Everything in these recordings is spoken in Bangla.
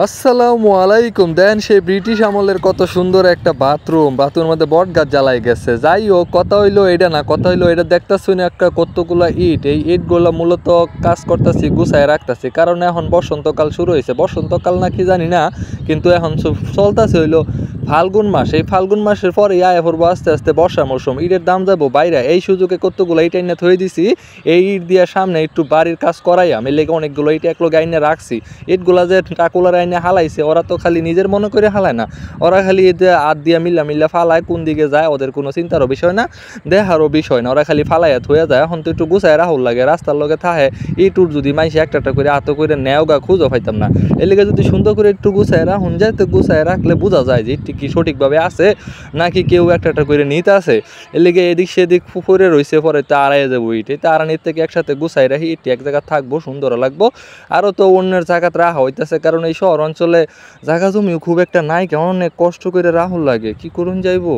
আসসালামু আলাইকুম। দেন সেই ব্রিটিশ আমলের কত সুন্দর একটা বাথরুমের মধ্যে বট গাছ জ্বালাই গেছে। যাই হোক, কথা হইলো এটা না, কথা হইলো এটা দেখতেছি না একটা কতগুলা ইট, এই ইটগুলো মূলত কাজ করতেছি গুছায় রাখতেছি, কারণ এখন বসন্তকাল শুরু হয়েছে। বসন্তকাল না কি জানি না, কিন্তু এখন চলতেছে হইলো ফাল্গুন মাস। এই ফাল্গুন মাসের পরে আয় পড়বো আস্তে আস্তে বর্ষা মৌসুম, ইটের দাম যাবো বাইরে। এই সুযোগে কতগুলো ইট এনে থয়ে দিছি, এই ইট দিয়ে সামনে একটু বাড়ির কাজ করাই আমি লেগে অনেকগুলো ইট একলো গাইনে রাখছি। ইটগুলা যে টাকুলার আইনে হালাইছে, ওরা তো খালি নিজের মনে করে হালায় না, ওরা খালি যে হাত দিয়া মিল্লা ফালায়, কোন দিকে যায় ওদের কোনো চিন্তারও বিষয় না, দেখারও বিষয় না। ওরা খালি ফালাইয়া থয়ে যায়। এখন তো একটু গুছায় রাহুল লাগে, রাস্তার লগে থাহে ইটুর যদি মাইসে একটা করে আত করে নেও গা খুঁজো পাইতাম না। এর লেগে যদি সুন্দর করে একটু গুছায় রাহুন যায়, তো গুছায় রাখলে বোঝা যায় যে ইটটি কি সঠিকভাবে আছে নাকি কেউ একটা করে নিতে আছে। এর লেগে এদিক সেদিক পুকুরে রয়েছে, পরে তো আড়াইয়ে যাবো ইট, এই তারানির থেকে একসাথে গুছাই রাখি, ইটটি এক জায়গায় থাকবো, সুন্দরও লাগবো। আরও তো অন্যের জায়গাতে রাখা হইতেছে, কারণ এই শহর অঞ্চলে জায়গা জমিও খুব একটা নাই, কেমন অনেক কষ্ট করে রাহুল লাগে, কি করুন যাইবো,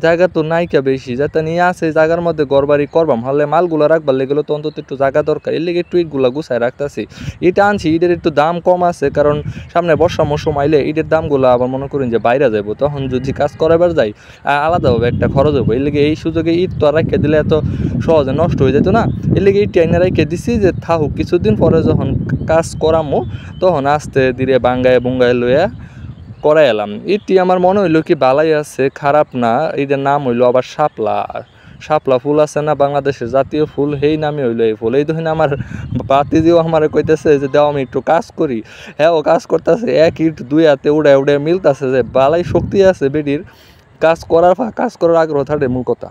জায়গা তো নাইকা বেশি, যাতে নিয়ে আসে জায়গার মধ্যে ঘরবাড়ি করবাম, হলে মালগুলো রাখবার লেগেলো তো অন্তত একটু জায়গা দরকার। এর লেগে একটু ইটগুলো গুছায় রাখতেছি। ইটা আনছি, ইটের একটু দাম কম আছে, কারণ সামনে বর্ষা মৌসুম আইলে ইটের দামগুলো আবার মনে করেন যে বাইরে যাবো, তখন যদি কাজ করাবার যাই আলাদাভাবে একটা খরচ হবো। এর লেগে এই সুযোগে ইট তো আর রাখে দিলে এত সহজে নষ্ট হয়ে যেত না। এর লেগে ইট এনে রাখে দিছি যে থাকুক, কিছুদিন পরে যখন কাজ করামো তখন আস্তে ধীরে বুঙ্গায় লইয়া করাই এলাম। ইটি আমার মনে হইলো কি বালাই আছে, খারাপ না। এটার নাম হইলো আবার শাপলা ফুল আছে না, বাংলাদেশের জাতীয় ফুল, সেই নামে হইলো এই ফুল। এই ধরনের আমার বাতিজিও আমার কইতেছে যে দেও আমি একটু কাজ করি। হ্যাঁ, ও কাজ করতেছে, এক ইট দুই হাতে উড়ায় মিলতেছে যে বালাই শক্তি আছে বেডির, কাজ করার আগ্রহ থাকে মূল কথা।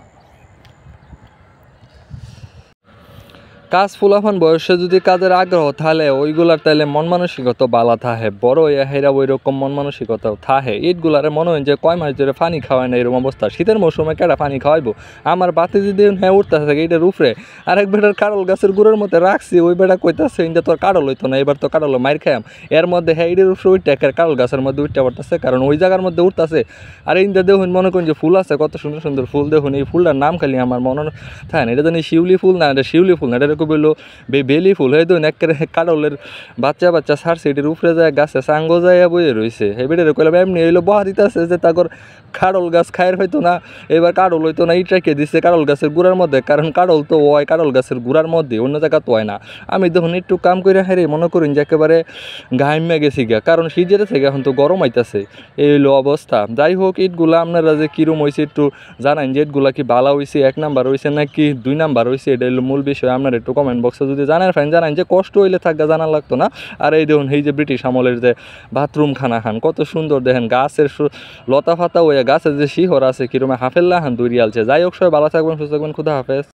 কাজ ফুলাফান বয়সে যদি কাজের আগ্রহ থালে ওইগুলার তাইলে মন মানসিকতা বালা থাহে, বড় হেরা ওই রকম মন মানসিকতাও থাহে। ইটগুলারে মনে হয় যে কয় মাস ধরে পানি খাওয়ায় না, এরকম অবস্থা। শীতের মৌসুমে কেটা পানি খাওয়াইবো? আমার বাতি যদি হ্যাঁ উঠতেছে এটার উপরে, আরেক বেটার কারল গাছের গুঁড়োর মধ্যে রাখছি, ওই বেটা কইতাছে ইন্দা তোর কারল হইতো না, এবার তো কারল মাইর খাইম। এর মধ্যে হ্যাঁ ইটের উপরে উঠতে কারল গাছের মধ্যে উঠতে পারতেছে, কারণ ওই জায়গার মধ্যে উঠতেছে। আর ইন্দা দেখুন, মনে করেন যে ফুল আছে, কত সুন্দর সুন্দর ফুল দেখুন। এই ফুলটার নাম খালি আমার মনে থাকে না, এটা জানি শিউলি ফুল না, এটা শিউলি ফুল না, এটা এরকম বললো বেলি ফুল। হয়তো একেবারে কারলের বাচ্চা ছাড়ছে, এটির উপরে যায় গাছে সাঙ্গ যায় বইয়ে রয়েছে। এবারে কইলাম এমনি হইলো বহা দিতেছে যে তারপর কারল গাছ খায়ের হইতো না, এবার কারল হইতো না, ইট রেখে দিচ্ছে কারল গাছের গুড়ার মধ্যে, কারণ কারল তো হয় কারল গাছের গুড়ার মধ্যে, অন্য জায়গা তো হয় না। আমি দেখুন একটু কাম করে হারে মনে করেন যে একেবারে ঘাইমে গেছি গা, কারণ শীতের থেকে এখন তো গরম আইতাছে, এই হইলো অবস্থা। যাই হোক, ইটগুলা আপনারা যে কিরম হয়েছে একটু জানান, যে ইটগুলা কি বালা হয়েছে, 1 নাম্বার হয়েছে নাকি 2 নাম্বার হয়েছে, এটা হলো মূল বিষয়। আপনারা একটু কমেন্ট বক্সে যদি জানান যে কষ্ট হইলে থাকা জানা লাগতো না। আর এই দেখুন, এই যে ব্রিটিশ আমলের যে বাথরুম খান কত সুন্দর দেখেন, গাছের লতা ফাতা হয়ে গাছের যে শিহর আছে কিরমে হাফেল্লা দৌড়িয়ে আলছে। যাই হোক, সবাই ভালো থাকবেন, সুস্থ থাকবেন, খুদা হাফেজ।